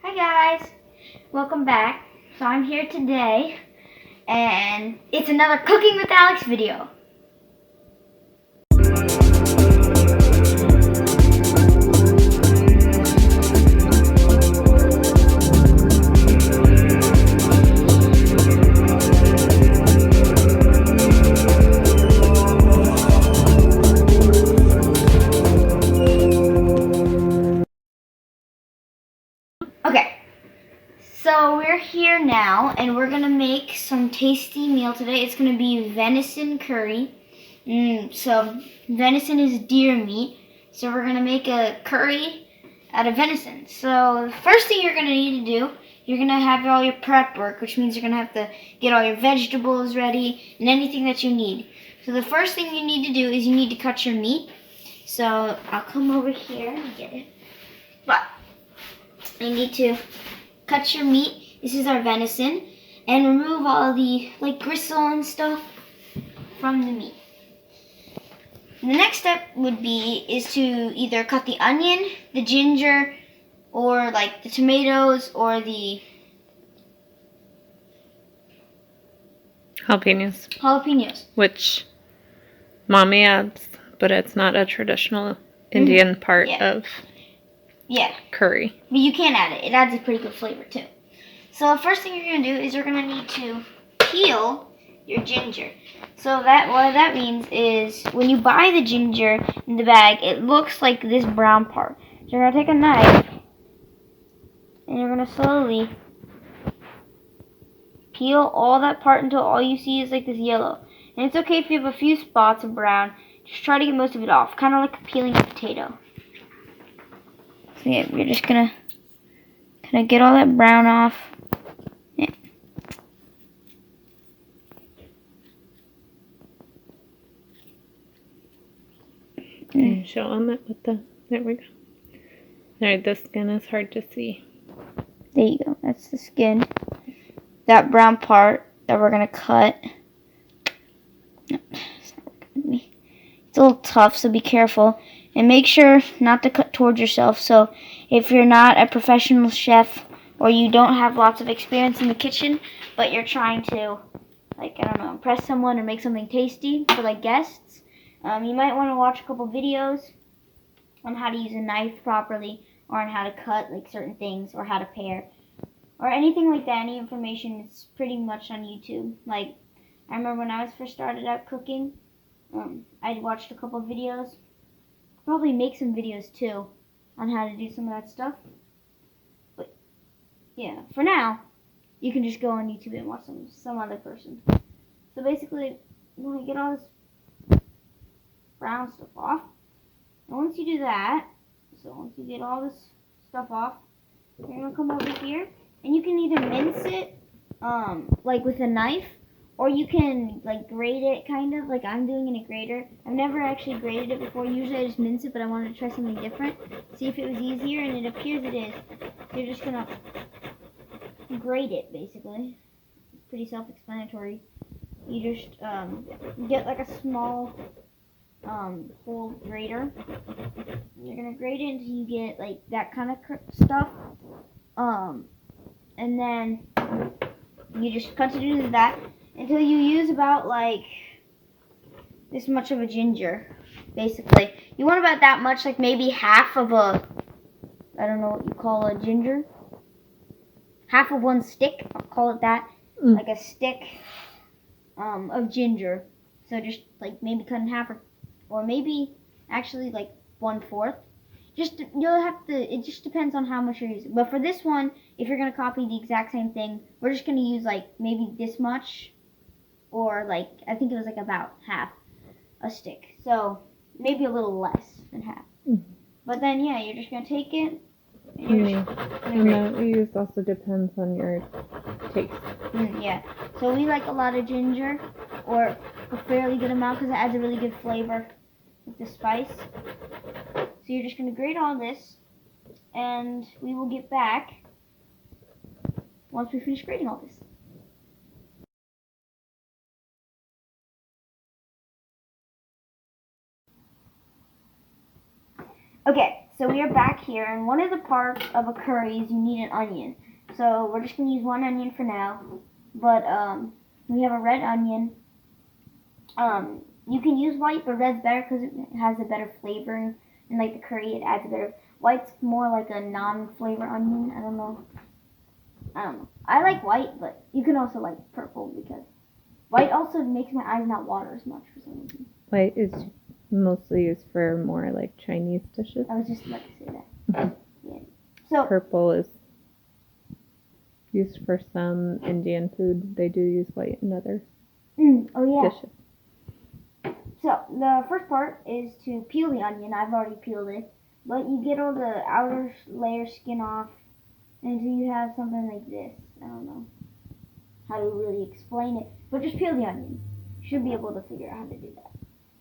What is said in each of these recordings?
Hi guys, welcome back. So I'm here today and it's another Cooking with Alex video. Okay, so we're here now and we're gonna make some tasty meal today. It's gonna be venison curry. So venison is deer meat. So we're gonna make a curry out of venison. So the first thing you're gonna need to do, you're gonna have all your prep work, which means you're gonna have to get all your vegetables ready and anything that you need. So the first thing you need to do is you need to cut your meat. So I'll come over here and get it. But you need to cut your meat. This is our venison, and remove all the gristle and stuff from the meat. And the next step is to either cut the onion, the ginger, or the tomatoes or the Jalapenos. Which mommy adds, but it's not a traditional Indian part of curry. But you can add it. It adds a pretty good flavor too. So the first thing you're going to do is you're going to need to peel your ginger. So what that means is when you buy the ginger in the bag, it looks like this brown part. So you're going to take a knife and you're going to slowly peel all that part until all you see is this yellow. And it's okay if you have a few spots of brown. Just try to get most of it off, kind of like peeling a potato. So yeah, we're just going to kind of get all that brown off. Yeah. Show them it with there we go. Alright, the skin is hard to see. There you go, that's the skin. That brown part that we're going to cut. No, it's not working with me. It's a little tough, so be careful. And make sure not to cut towards yourself. So if you're not a professional chef or you don't have lots of experience in the kitchen, but you're trying to, impress someone or make something tasty for guests, you might want to watch a couple videos on how to use a knife properly or on how to cut certain things or how to pare or anything like that. Any information is pretty much on YouTube. I remember when I was first started out cooking, I watched a couple videos. Probably make some videos too on how to do some of that stuff. But yeah, for now, you can just go on YouTube and watch some other person. So basically, you want to get all this brown stuff off. And once you do that, once you get all this stuff off, you're going to come over here and you can either mince it with a knife, or you can grate it kind of like I'm doing in a grater. I've never actually grated it before. Usually I just mince it, but I wanted to try something different. See if it was easier, and it appears it is. So you're just going to grate it basically. It's pretty self-explanatory. You just get a small whole grater. You're gonna grate it until you get that kind of stuff, and then you just continue to do that until you use about this much of a ginger. Basically, you want about that much, maybe half of a, I don't know what you call a ginger, half of one stick. I'll call it that, like a stick of ginger. So just maybe cut in half, or maybe actually 1/4. You'll have to, it just depends on how much you're using. But for this one, if you're going to copy the exact same thing, we're just going to use maybe this much, or I think it was about half a stick. So maybe a little less than half. But then yeah, you're just going to take it. And that we use also depends on your taste. Yeah. So we like a lot of ginger, or a fairly good amount, because it adds a really good flavor with the spice. So you're just going to grate all this, and we will get back once we finish grating all this. Okay, so we are back here, and one of the parts of a curry is you need an onion. So we're just gonna use one onion for now, but we have a red onion. You can use white, but red's better because it has a better flavor, and like the curry, it adds a better. White's more like a non-flavor onion. I don't know. I like white, but you can also like purple because white also makes my eyes not water as much for some reason. White is mostly used for more like Chinese dishes. I was just about to say that. Yeah. So Purple is used for some Indian food. They do use white in other dishes. So the first part is to peel the onion. I've already peeled it, but you get all the outer layer skin off, and so you have something like this. I don't know how to really explain it, but just peel the onion. You should be able to figure out how to do that.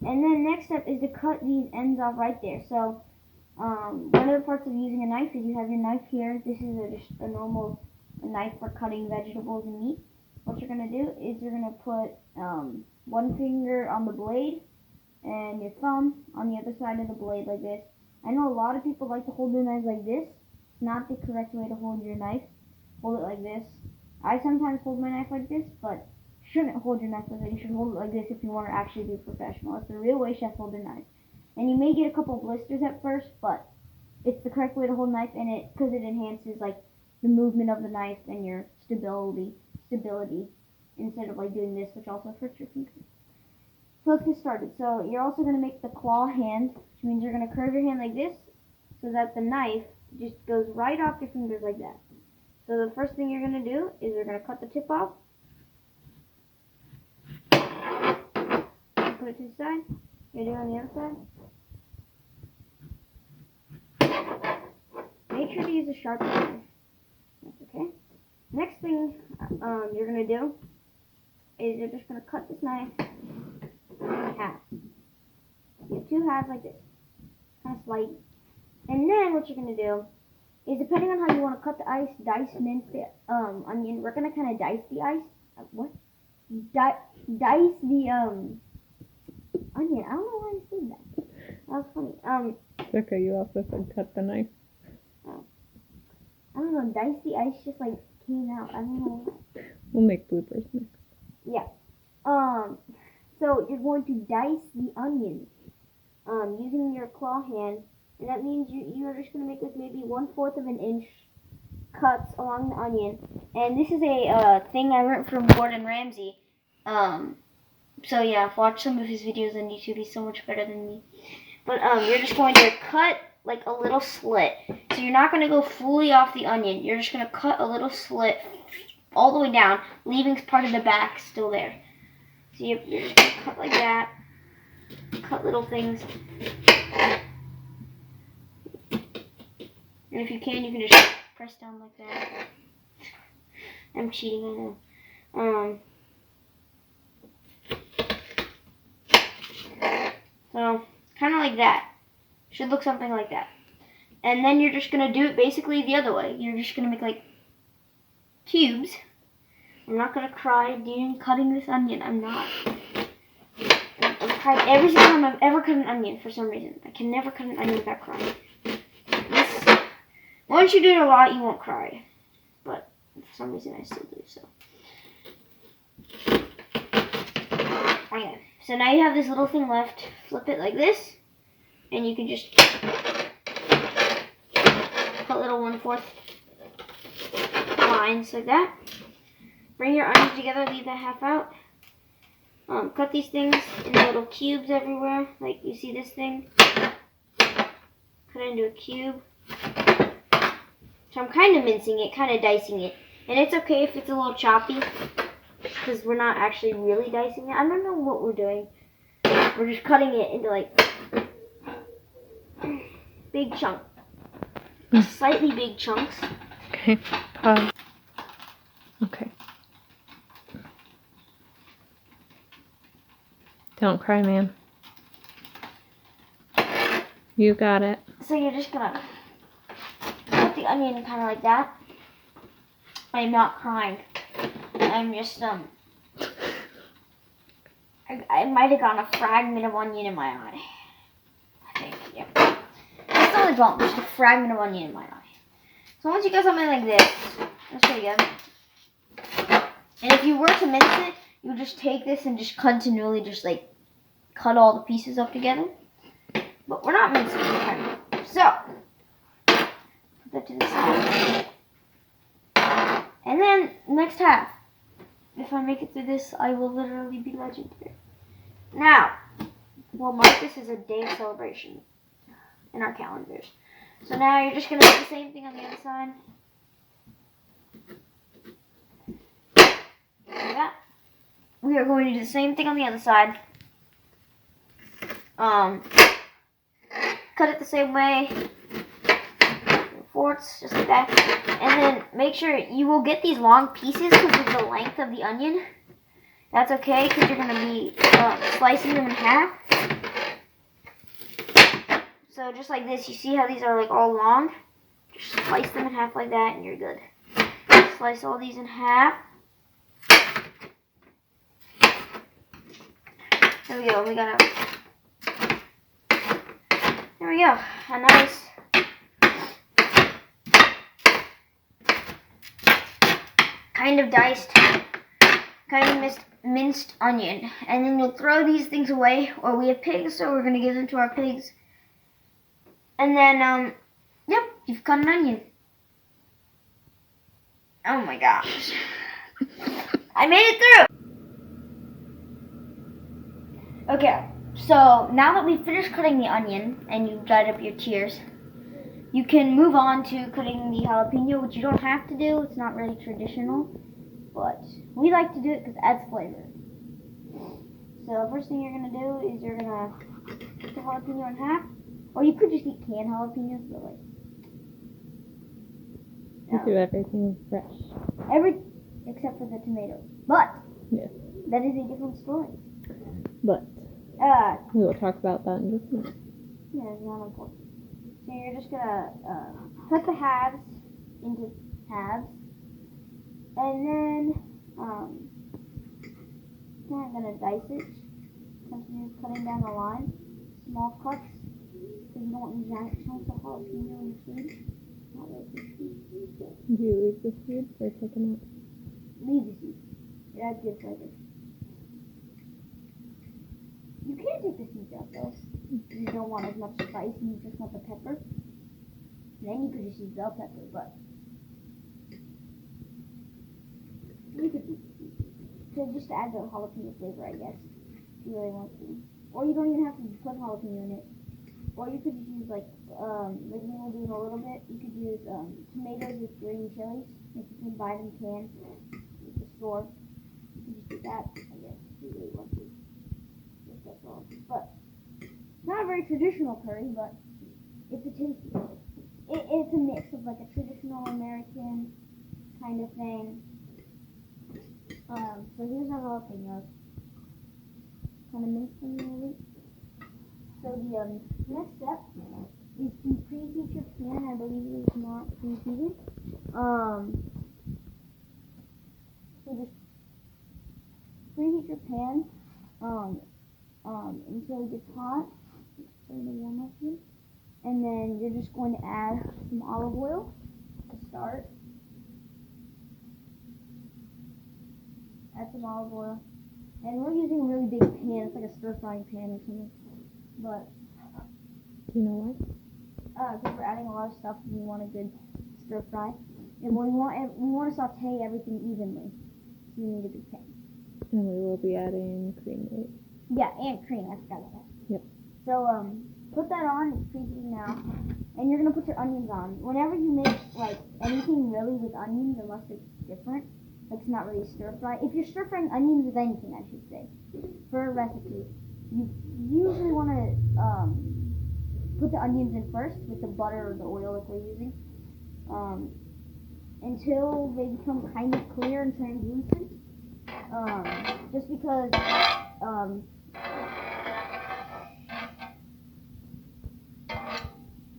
And then next step is to cut these ends off right there. So one of the parts of using a knife is you have your knife here. This is just a normal knife for cutting vegetables and meat. What you're going to do is you're going to put one finger on the blade and your thumb on the other side of the blade like this. I know a lot of people like to hold their knives like this. It's not the correct way to hold your knife. Hold it like this. I sometimes hold my knife like this, but you shouldn't hold your knife like that. You should hold it like this if you want to actually be professional. It's the real way chefs hold their knife. And you may get a couple blisters at first, but it's the correct way to hold a knife, and because it enhances like the movement of the knife and your stability instead of like doing this, which also hurts your fingers. So let's get started. So you're also going to make the claw hand, which means you're going to curve your hand like this so that the knife just goes right off your fingers like that. So the first thing you're going to do is you're going to cut the tip off. Put it to the side. You're doing on the other side. Make sure to use a sharp knife. That's okay. Next thing you're going to do is you're just going to cut this knife in half. You have two halves like this. Kind of slight. And then what you're going to do is, depending on how you want to cut the ice, mince the onion. We're going to kind of dice the ice. What? Dice the onion. I don't know why I said that. That was funny. It's okay, you also said cut the knife. I don't know, dice the ice just like came out. I don't know. We'll make bloopers next. Yeah. So you're going to dice the onion using your claw hand, and that means you're just going to make like maybe 1/4 of an inch cuts along the onion. And this is a thing I learned from Gordon Ramsay. So yeah, watch some of his videos on YouTube. He's so much better than me. But you're just going to cut like a little slit. So you're not going to go fully off the onion. You're just going to cut a little slit all the way down, leaving part of the back still there. So you're just going to cut like that. Cut little things. And if you can just press down like that. I'm cheating, I know. So, kind of like that. Should look something like that. And then you're just going to do it basically the other way. You're just going to make like cubes. I'm not going to cry during cutting this onion. I'm not. I'm crying every single time I've ever cut an onion for some reason. I can never cut an onion without crying. Once you do it a lot, you won't cry. But for some reason, I still do so. Okay. So now you have this little thing left. Flip it like this. And you can just put little 1/4 lines like that. Bring your onions together, leave that half out. Cut these things in little cubes everywhere. Like you see this thing. Cut it into a cube. So I'm kind of mincing it, kind of dicing it. And it's okay if it's a little choppy, because we're not actually really dicing it. I don't know what we're doing. We're just cutting it into like big chunks. Slightly big chunks. Okay, pause. Okay. Don't cry, man. You got it. So you're just gonna cut the onion kind of like that. I'm not crying. I'm just I might have gotten a fragment of onion in my eye. I think, yeah. That's the only problem. Just a fragment of onion in my eye. So once you get something like this, that's pretty good. And if you were to mince it, you would just take this and just continually just like cut all the pieces up together. But we're not mincing it. So put that to the side. And then next half. If I make it through this, I will literally be legendary. Now, we'll mark this as a day of celebration in our calendars. So now you're just going to do the same thing on the other side. Like that. We are going to do the same thing on the other side. Cut it the same way. Fourths, just like that. And then make sure you will get these long pieces because of the length of the onion. That's okay because you're going to be slicing them in half. So just like this, you see how these are like all long? Just slice them in half like that and you're good. Slice all these in half. There we go. There we go. A nice kind of diced, kind of minced onion. And then you'll throw these things away. Or we have pigs, so we're going to give them to our pigs. And then, yep, you've cut an onion. Oh my gosh. I made it through! Okay, so now that we've finished cutting the onion and you've dried up your tears, you can move on to cutting the jalapeno, which you don't have to do. It's not really traditional, but we like to do it because it adds flavor. So first thing you're going to do is you're going to cut the jalapeno in half. Or you could just eat canned jalapenos, but like... We do everything fresh. Except for the tomatoes. But, yes, that is a different story. But, we will talk about that in just a minute. Yeah, it's not important. So you're just going to cut the halves into halves. And then, I'm going to dice it. Continue cutting down the line. Small cuts. Because you don't want giant chunks of jalapeno in your food. Not really good food. Do you leave the seeds or take them out? Leave the seeds. It adds good flavor. You can take the seeds out though. If you don't want as much spice and you just want the pepper. Then you could just use bell pepper, but you could use the seeds. So just to add the jalapeno flavor, I guess. If you really want to. Or you don't even have to put jalapeno in it. Or you could just use like me will do in a little bit. You could use tomatoes with green chilies. If you can buy them canned at the store. You can just do that, I guess, if you really want to. Just that's all. But not a very traditional curry, but it's a tasty. It's a mix of like a traditional American kind of thing. So here's our jalapenos. Kind of mix them a little bit. So the next step is to preheat your pan. I believe it is not preheated. So just preheat your pan until it gets hot. Starting to warm up here. And then you're just going to add some olive oil to start. Add some olive oil. And we're using a really big pan. It's like a stir frying pan or something. But do you know why? Because we're adding a lot of stuff and we want a good stir fry. And we want to saute everything evenly. So you need a big pan. And we will be adding cream, right? Yeah, and cream. I forgot about that. Yep. So put that on. It's preheating now. And you're going to put your onions on. Whenever you make like anything really with onions, unless it's different, like it's not really stir fry. If you're stir frying onions with anything, I should say, for a recipe, you usually want to put the onions in first with the butter or the oil that we're using until they become kind of clear and translucent. Just because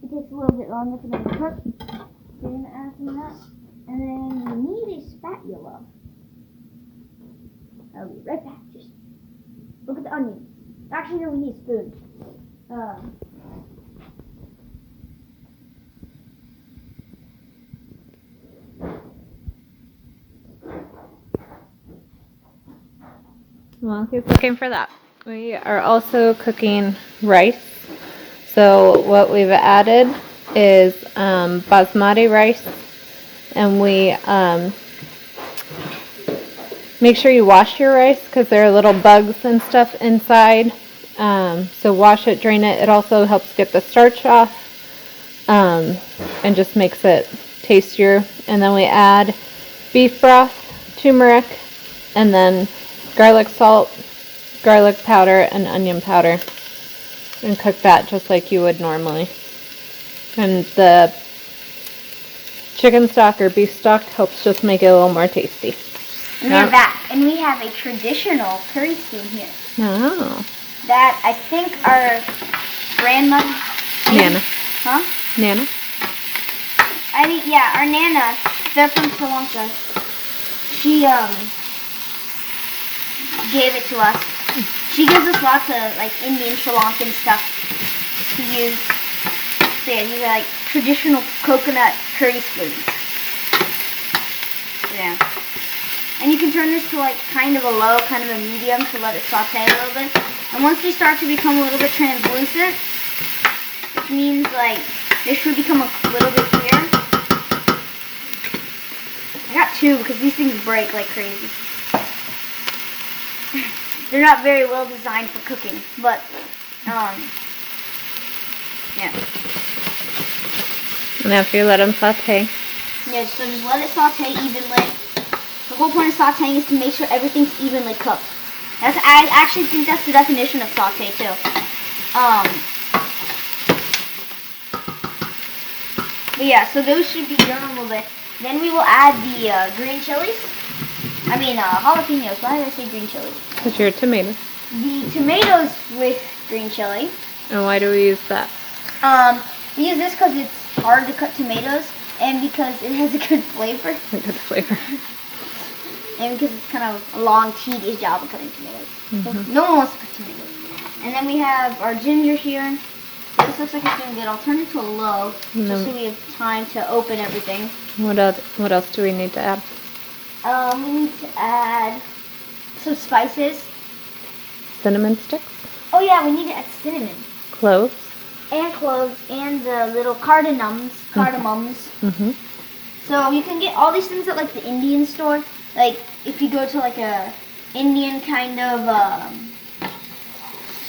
it takes a little bit longer for them to cook. So you're going to add some of that. And then you need a spatula. I'll be right back. Just look at the onions. Actually, no, we need a spoon. Well, he's looking for that. We are also cooking rice. So what we've added is basmati rice, and we make sure you wash your rice because there are little bugs and stuff inside. So wash it, drain it. It also helps get the starch off and just makes it tastier. And then we add beef broth, turmeric, and then garlic salt, garlic powder, and onion powder. And cook that just like you would normally. And the chicken stock or beef stock helps just make it a little more tasty. And we have that. And we have a traditional curry spoon here. Oh. That I think our grandmother... Nana. Huh? Nana? I think, yeah, our Nana, they're from Sri Lanka. She gave it to us. She gives us lots of like Indian, Sri Lankan stuff to use. So yeah, these are like traditional coconut curry spoons. Yeah. And you can turn this to like kind of a low, kind of a medium to let it saute a little bit. And once they start to become a little bit translucent, which means like they should become a little bit clear. I got two because these things break like crazy. They're not very well designed for cooking, but yeah. And after you let them saute. Yeah, so just let it saute evenly. The whole point of sauteing is to make sure everything's evenly cooked. I actually think that's the definition of saute too. But yeah, so those should be done a little bit. Then we will add the green chilies. I mean jalapenos. Why did I say green chilies? Because you're tomatoes. The tomatoes with green chili. And why do we use that? We use this because it's hard to cut tomatoes and because it has a good flavor. A good flavor. And because it's kind of a long, tedious job of cutting tomatoes. Mm-hmm. No one wants to cut tomatoes. And then we have our ginger here. This looks like it's doing good. I'll turn it to a low just so we have time to open everything. What else do we need to add? We need to add some spices. Cinnamon sticks? Oh yeah, we need to add cinnamon. Cloves? And cloves and the little cardamoms. Mm-hmm. So you can get all these things at like the Indian store. Like if you go to like a Indian kind of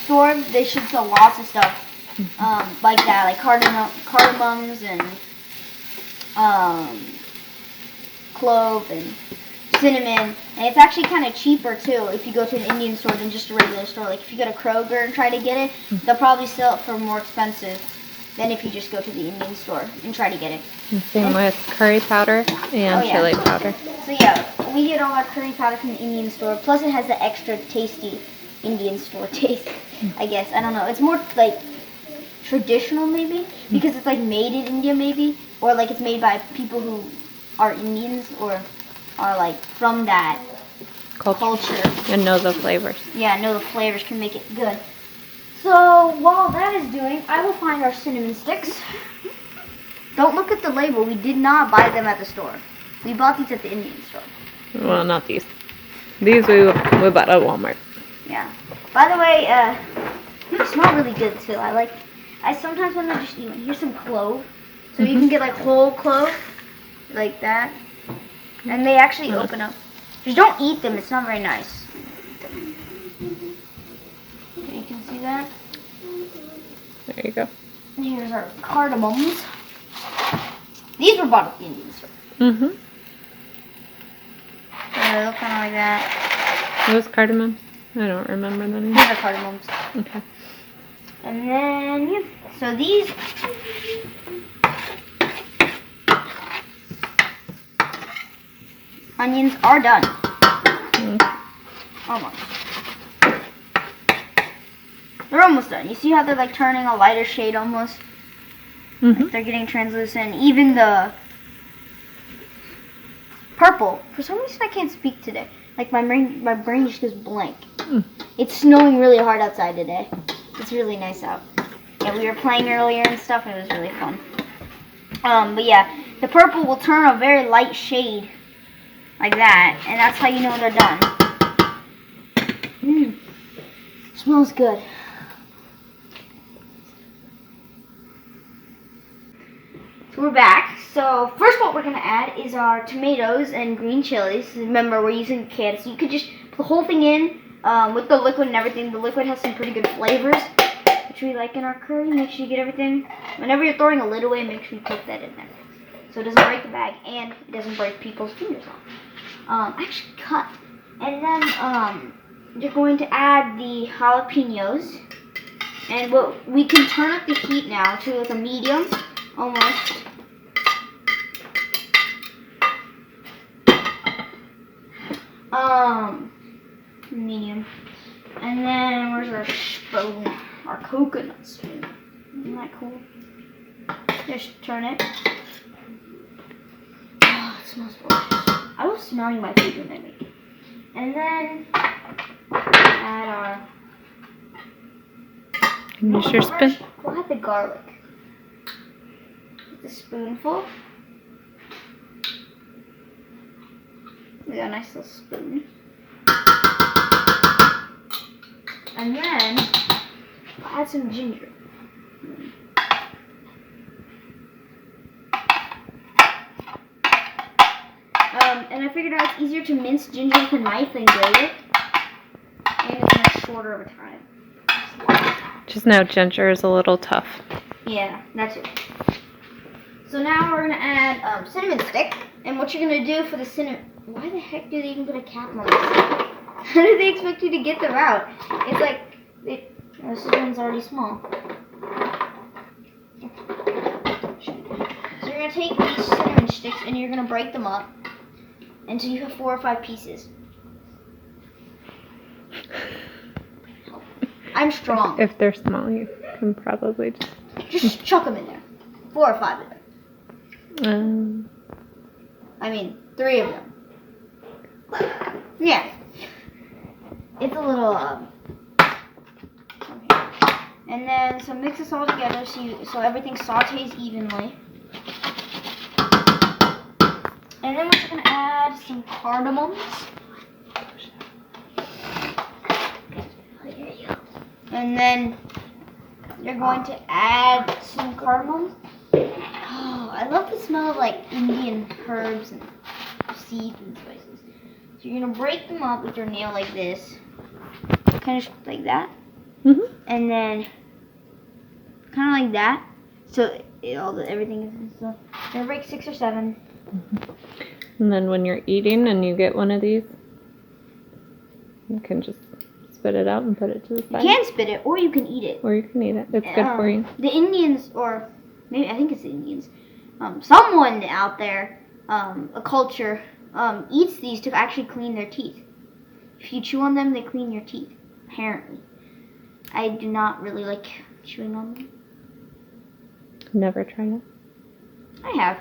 store, they should sell lots of stuff like that, like cardamoms and clove and cinnamon. And it's actually kind of cheaper too if you go to an Indian store than just a regular store. Like if you go to Kroger and try to get it, they'll probably sell it for more expensive than if you just go to the Indian store and try to get it. And same with curry powder and chili powder. So yeah, we get all our curry powder from the Indian store. Plus it has the extra tasty Indian store taste, I guess. I don't know. It's more like traditional maybe because it's like made in India maybe. Or like it's made by people who are Indians or are like from that culture. And know the flavors. Yeah, know the flavors can make it good. So while that is doing, I will find our cinnamon sticks. Don't look at the label. We did not buy them at the store. We bought these at the Indian store. Well, not these. These we bought at Walmart. Yeah. By the way, they smell really good too. I sometimes when I just eat one. Here's some clove. So you can get like whole clove, like that. And they actually open up. Just don't eat them. It's not very nice. Okay, you can see that. There you go. And here's our cardamoms. These were bought at the Indian store. Mm-hmm. They look kind of like that. What was cardamom? I don't remember the name. These are cardamoms. Okay. And then, yeah. So these... onions are done. Almost. They're almost done. You see how they're like turning a lighter shade almost? Like they're getting translucent. Even the purple. For some reason I can't speak today. Like my brain just goes blank. It's snowing really hard outside today. It's really nice out. Yeah, we were playing earlier and stuff. It was really fun. But yeah, the purple will turn a very light shade. Like that, and that's how you know they're done. Smells good. So we're back. So first what we're going to add is our tomatoes and green chilies. Remember, we're using canned, so you could just put the whole thing in with the liquid and everything. The liquid has some pretty good flavors, which we like in our curry. Make sure you get everything. Whenever you're throwing a lid away, make sure you put that in there, so it doesn't break the bag and it doesn't break people's fingers off. Actually cut. And then you're going to add the jalapenos. And we can turn up the heat now to like a medium, almost. Medium. And then where's our spoon? Our coconut spoon. Isn't that cool? Just turn it. Oh, it smells delicious. I love smelling my food when I make it. And then add our. Use your spoon. We'll add the garlic. With a spoonful. We got a nice little spoon. And then we'll add some ginger. And I figured out it's easier to mince ginger with a knife than grate it. And it's much shorter of a time. Just know ginger is a little tough. Yeah, that's it. So now we're going to add cinnamon stick. And what you're going to do for the cinnamon... Why the heck do they even put a cap on this? How do they expect you to get them out? It's like... this one's already small. So you're going to take these cinnamon sticks and you're going to break them up until you have 4 or 5 pieces. I'm strong. If they're small, you can probably just chuck them in there. 4 or 5 of them. I mean, 3 of them. Yeah. It's a little, okay. And then, so mix this all together so everything sautés evenly. And then we're just going to add some cardamoms. And then you're going to add some cardamom. Oh, I love the smell of like Indian herbs and seeds and spices. So you're going to break them up with your nail like this. Kind of like that. Mm-hmm. And then kind of like that. So everything is so. You're going to break 6 or 7. Mm-hmm. And then when you're eating and you get one of these, you can just spit it out and put it to the side. You can spit it, or you can eat it. Or you can eat it. It's good for you. The Indians, or maybe I think it's the Indians, someone out there, a culture, eats these to actually clean their teeth. If you chew on them, they clean your teeth, apparently. I do not really like chewing on them. Never tried it. I have.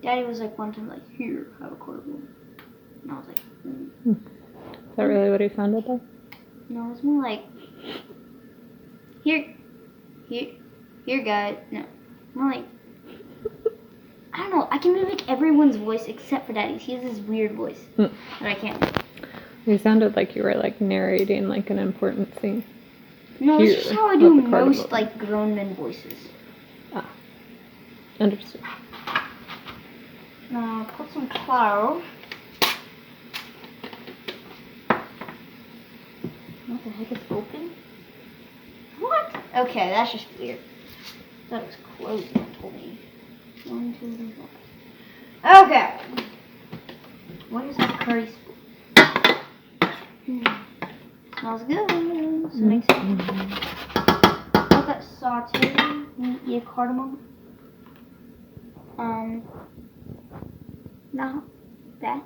Daddy was like one time like, here, have a cardamom. And I was like, Is that really what he sounded like? No, it's more like, here, guys. No, more like, I don't know. I can mimic everyone's voice except for Daddy's. He has this weird voice that I can't do. You sounded like you were like narrating like an important scene. No, it's just how I do most like grown men voices. Ah, understood. Now put some clove. What the heck is open? What? Okay, that's just weird. I thought it was closed when it told me. 1, 2, 3, 4. Okay. What is that curry spoon? Smells good. So mix it. Let that saute. Yeah, cardamom. Not bad.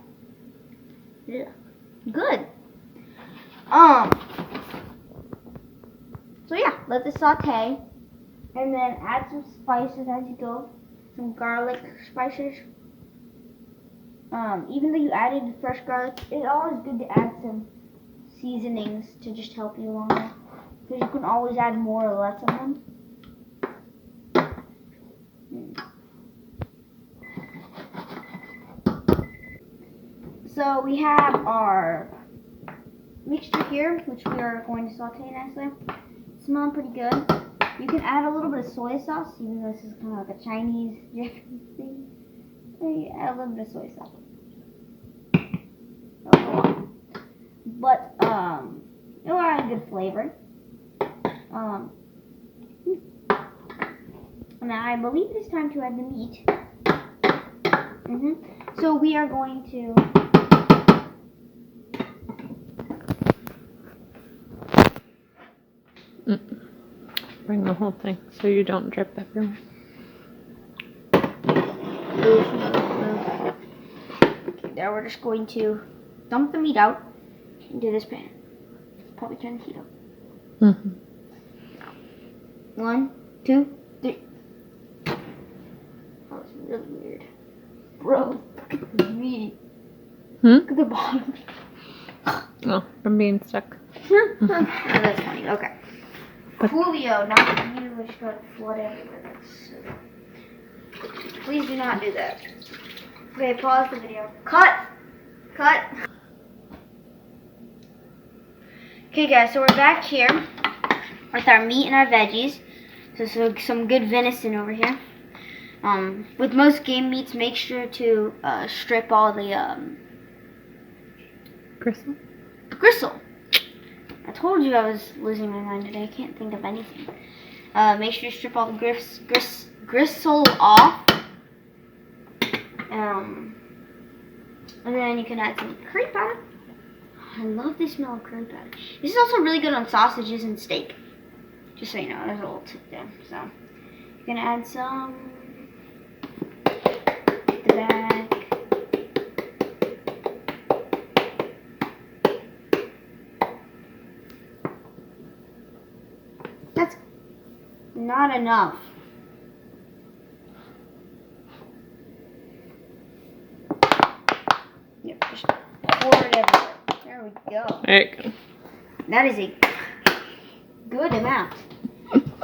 Yeah. Good. So yeah, let this saute, and then add some spices as you go. Some garlic spices. Even though you added fresh garlic, it's always good to add some seasonings to just help you along there, because you can always add more or less of them. So we have our mixture here, which we are going to saute nicely. It's smelling pretty good. You can add a little bit of soy sauce, even though this is kind of like a Chinese Japanese thing. You add a little bit of soy sauce. But it'll add a good flavor. And I believe it is time to add the meat. So we are going to bring the whole thing so you don't drip everywhere. Okay, now we're just going to dump the meat out into this pan. Probably turn the heat up. 1, 2, 3. That was really weird. Bro, look at the meat. Look at the bottom. Oh, from being stuck. Oh, that's funny. Okay. Julio, not you, which got blood everywhere. Please do not do that. Okay, pause the video. Cut! Cut! Okay guys, so we're back here with our meat and our veggies. So some good venison over here. With most game meats, make sure to strip all the gristle. I told you I was losing my mind today. I can't think of anything. Make sure you strip all the gristle off. And then you can add some curry powder. I love the smell of curry powder. This is also really good on sausages and steak. Just so you know, there's a little tip there. So you're gonna add some at the back. That's not enough. Yep, just pour it everywhere. There we go. There you go. That is a good amount.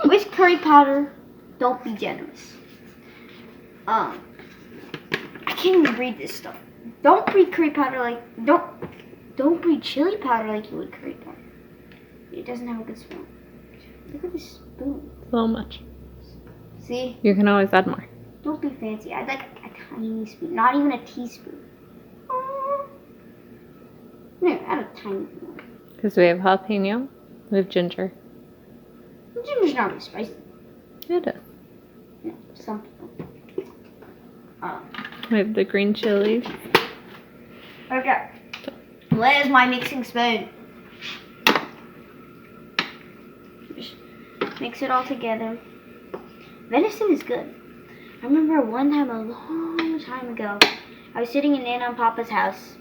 With curry powder, don't be generous. I can't even read this stuff. Don't breed curry powder like don't breed chili powder like you would curry powder. It doesn't have a good smell. Look at this spoon. So much. See? You can always add more. Don't be fancy. I'd like a tiny spoon, not even a teaspoon. No, add a tiny one. Because we have jalapeno, we have ginger. Ginger's not really spicy. It is. No, some people. We have the green chilies. Okay. Where's my mixing spoon? Just mix it all together. Venison is good. I remember one time a long time ago, I was sitting in Nana and Papa's house.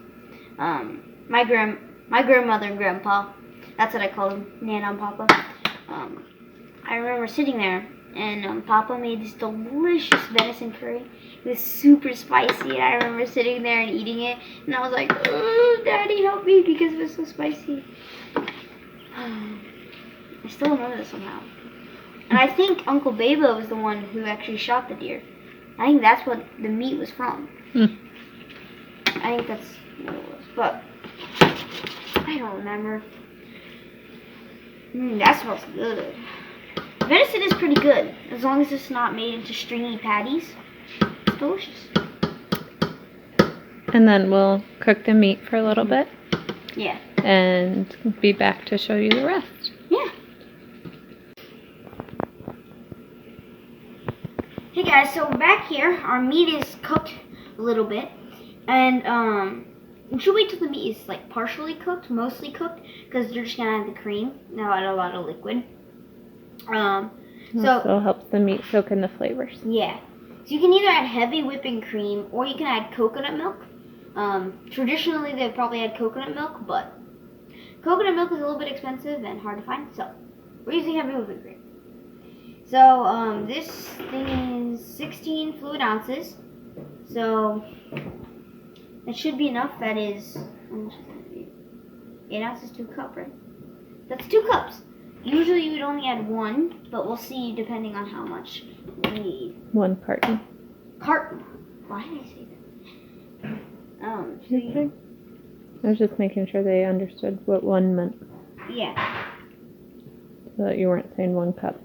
My grandmother and grandpa, that's what I call them, Nana and Papa. I remember sitting there, and Papa made this delicious venison curry. It was super spicy, and I remember sitting there and eating it, and I was like, "Oh, Daddy, help me," because it was so spicy. I still remember this somehow. And I think Uncle Beba was the one who actually shot the deer. I think that's what the meat was from. I think that's what it was, but I don't remember. That smells good. Venison is pretty good, as long as it's not made into stringy patties. It's delicious. And then we'll cook the meat for a little bit. Yeah. And be back to show you the rest. Yeah. Hey guys, so back here, our meat is cooked a little bit. And we should wait till the meat is like partially cooked, mostly cooked, because you're just gonna add the cream, not a lot of liquid. So helps the meat soak in the flavors. Yeah. So you can either add heavy whipping cream or you can add coconut milk. Traditionally they probably add coconut milk, but coconut milk is a little bit expensive and hard to find, so we're using heavy whipping cream. So this thing is 16 fluid ounces. So that should be enough. That is, how much is that? 8 ounces to a cup, right? That's 2 cups. Usually you would only add 1, but we'll see depending on how much we need. 1 carton. Carton. Why did I say that? I was just making sure they understood what one meant, Yeah. so that you weren't saying 1 cup.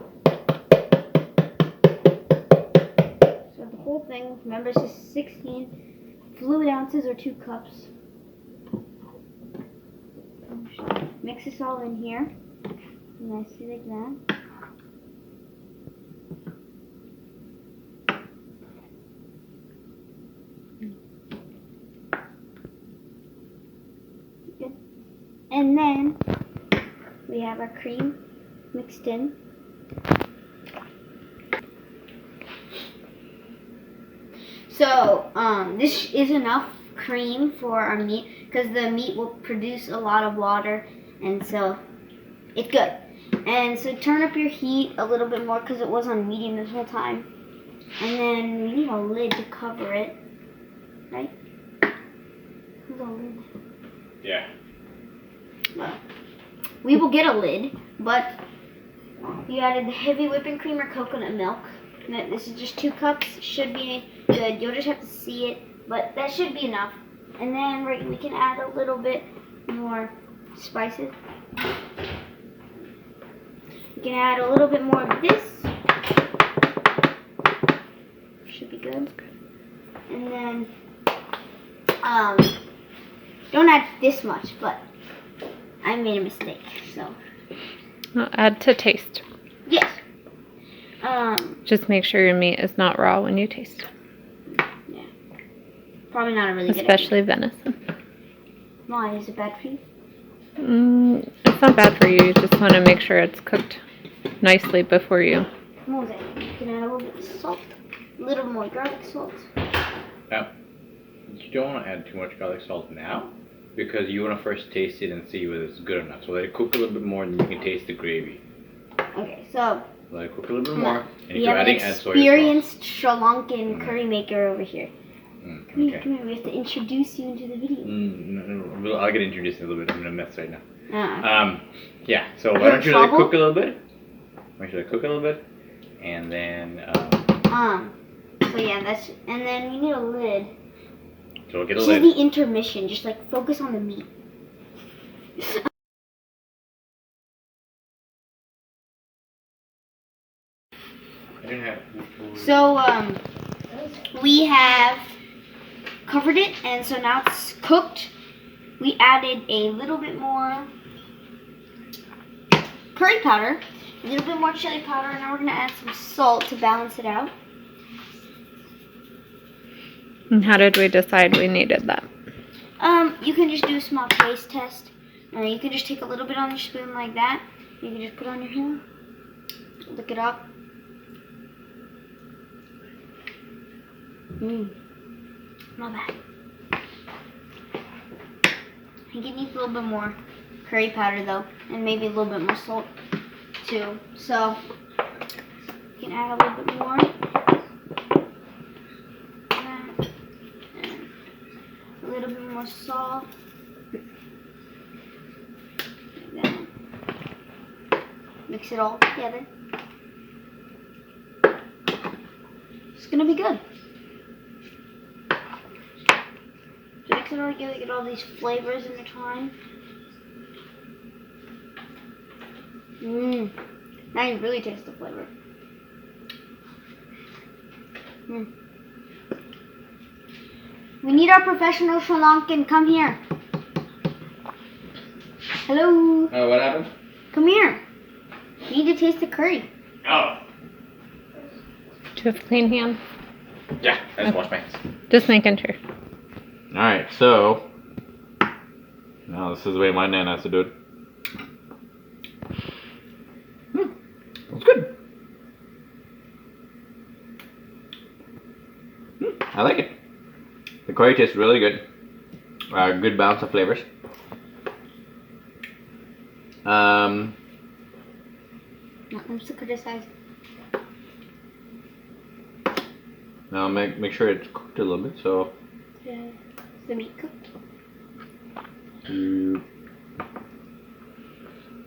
So the whole thing, remember, it's just 16 fluid ounces or 2 cups. Mix this all in here, nicely like that. Good. And then we have our cream mixed in. So this is enough cream for our meat because the meat will produce a lot of water, and so it's good. And so turn up your heat a little bit more because it was on medium this whole time. And then we need a lid to cover it, right? Where's our lid? Yeah. Well, we will get a lid, but you added the heavy whipping cream or coconut milk. And this is just 2 cups. Should be good. You'll just have to see it, but that should be enough. And then we can add a little bit more spices. You can add a little bit more of this. Should be good. And then don't add this much, but I made a mistake, so I'll add to taste. yes. Just make sure your meat is not raw when you taste, Yeah. Probably not a really good especially venison. idea. Why? Is it bad for you? It's not bad for you. You just want to make sure it's cooked nicely before you. What was it? You can add a little bit of salt, a little more garlic salt. Now, you don't want to add too much garlic salt now because you want to first taste it and see whether it's good enough. So let it cook a little bit more and then you can taste the gravy. Okay, so Let it cook a little bit more. And if we you're have an adding, add soya sauce. experienced Sri Lankan curry maker over here. Come here, Okay. come here. We have to introduce you into the video. No, I'll get introduced in a little bit. I'm in a mess right now. Uh-uh. Yeah. So You're why don't in you let it trouble? cook a little bit? Why don't you let it cook a little bit, and then So yeah, that's, and then we need a lid. so we'll get a This is lid. the intermission. Just like focus on the meat. I didn't have. So we have covered it, and so now it's cooked. We added a little bit more curry powder, a little bit more chili powder, and now we're gonna add some salt to balance it out. And how did we decide we needed that? You can just do a small taste test. You can just take a little bit on your spoon like that. You can just put it on your hand, lick it up. Not bad. I think it needs a little bit more curry powder though, and maybe a little bit more salt too. So you can add a little bit more. And a little bit more salt. And then mix it all together. It's gonna be good. So mix it all together, get all these flavors intertwined. Now you really taste the flavor. We need our professional Sri Lankan. Come here. Hello. What happened? Come here. You need to taste the curry. Oh. Do you have clean hands? Yeah. I just washed my hands. Just making sure. All right. So now this is the way my nan has to do it. It's good. I like it. The curry tastes really good. Good balance of flavors. Nothing to criticize. Now make sure it's cooked a little bit. So Yeah. Is the meat cooked? you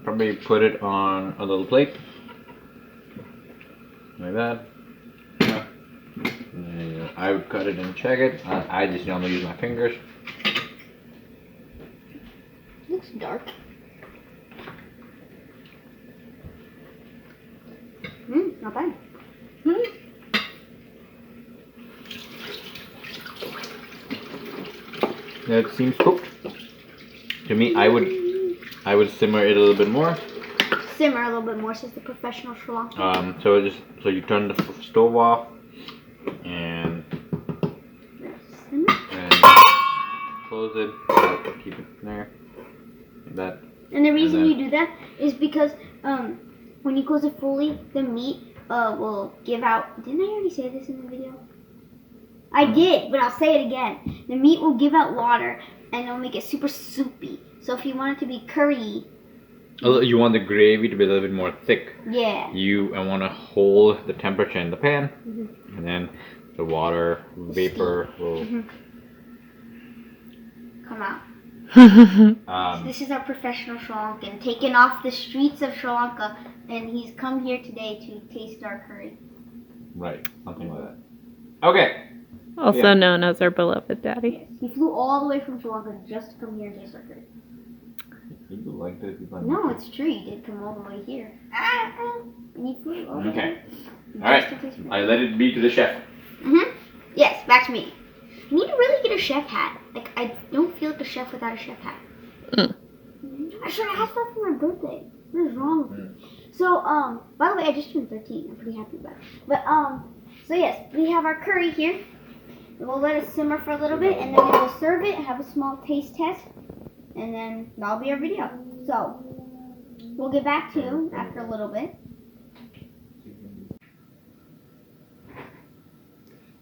probably put it on a little plate like that. And I would cut it and check it. I just normally use my fingers. dark. Not bad. It seems cooked. To me, I would simmer it a little bit more. Simmer a little bit more, says the professional Sri Lankan. So you turn the stove off and close it. Keep it there. Like that. And the reason you do that is because when you close it fully, the meat will give out. Didn't I already say this in the video? I did, but I'll say it again. The meat will give out water, and it'll make it super soupy. So if you want it to be curry, you want the gravy to be a little bit more thick. Yeah. I want to hold the temperature in the pan, and then the water vapor will come out. This is our professional Sri Lankan, taken off the streets of Sri Lanka, and he's come here today to taste our curry. Right, something like that. Okay. Also known as our beloved daddy. He flew all the way from Sri Lanka just to come here and taste our curry. You like this? No, it's true. He did come all the way here. And he flew all the way. Alright. I let it be to the chef. Yes, back to me. I need to really get a chef hat. Like, I don't feel like a chef without a chef hat. I should have asked that for my birthday. What is wrong with me? So, by the way, I just turned 13. I'm pretty happy about it. But, so yes, we have our curry here. We'll let it simmer for a little bit, and then we will serve it, have a small taste test, and then that'll be our video. So, we'll get back to you after a little bit.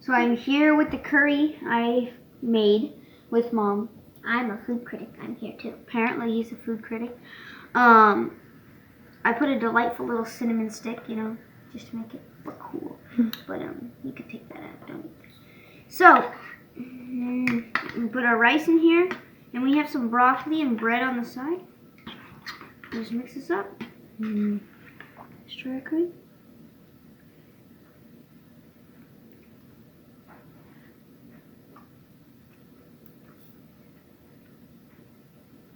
So I'm here with the curry I made with Mom. I'm a food critic. I'm here too. Apparently he's a food critic. I put a delightful little cinnamon stick, you know, just to make it look cool. But you could take that out, don't you? So, we put our rice in here, and we have some broccoli and bread on the side. Just mix this up. Let's try our curry.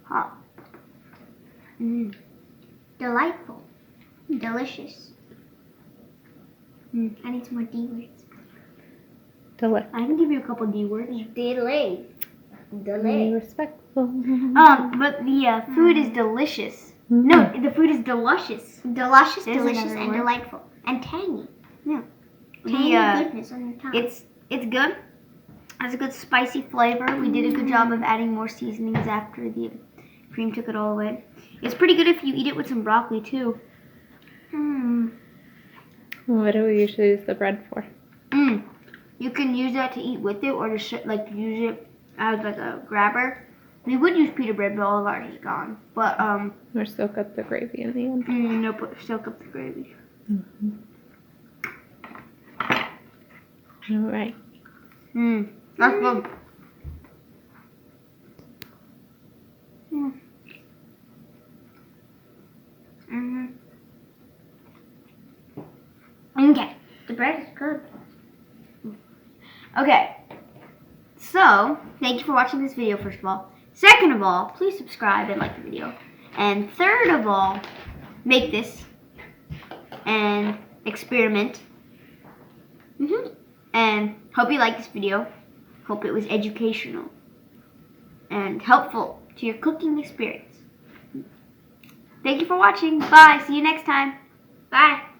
Hot. Delightful. Delicious. I need some more D words. Delay. I can give you a couple D words. Delay. Respectful. But the food is delicious. No, the food is deluscious. Delicious, delicious, and delightful. And tangy. Yeah. Tangy goodness on your tongue. It's good. It has a good spicy flavor. We did a good job of adding more seasonings after the cream took it all away. It's pretty good if you eat it with some broccoli too. What do we usually use the bread for? You can use that to eat with it, or just like use it as like a grabber. We would use pita bread, but all of ours is gone. But Or soak up the gravy in the end. no, soak up the gravy. All right. That's good. Okay, the bread is good. Okay, so thank you for watching this video, first of all. Second of all, please subscribe and like the video. And third of all, make this and experiment. And hope you liked this video. Hope it was educational and helpful to your cooking experience. Thank you for watching. Bye. See you next time. Bye.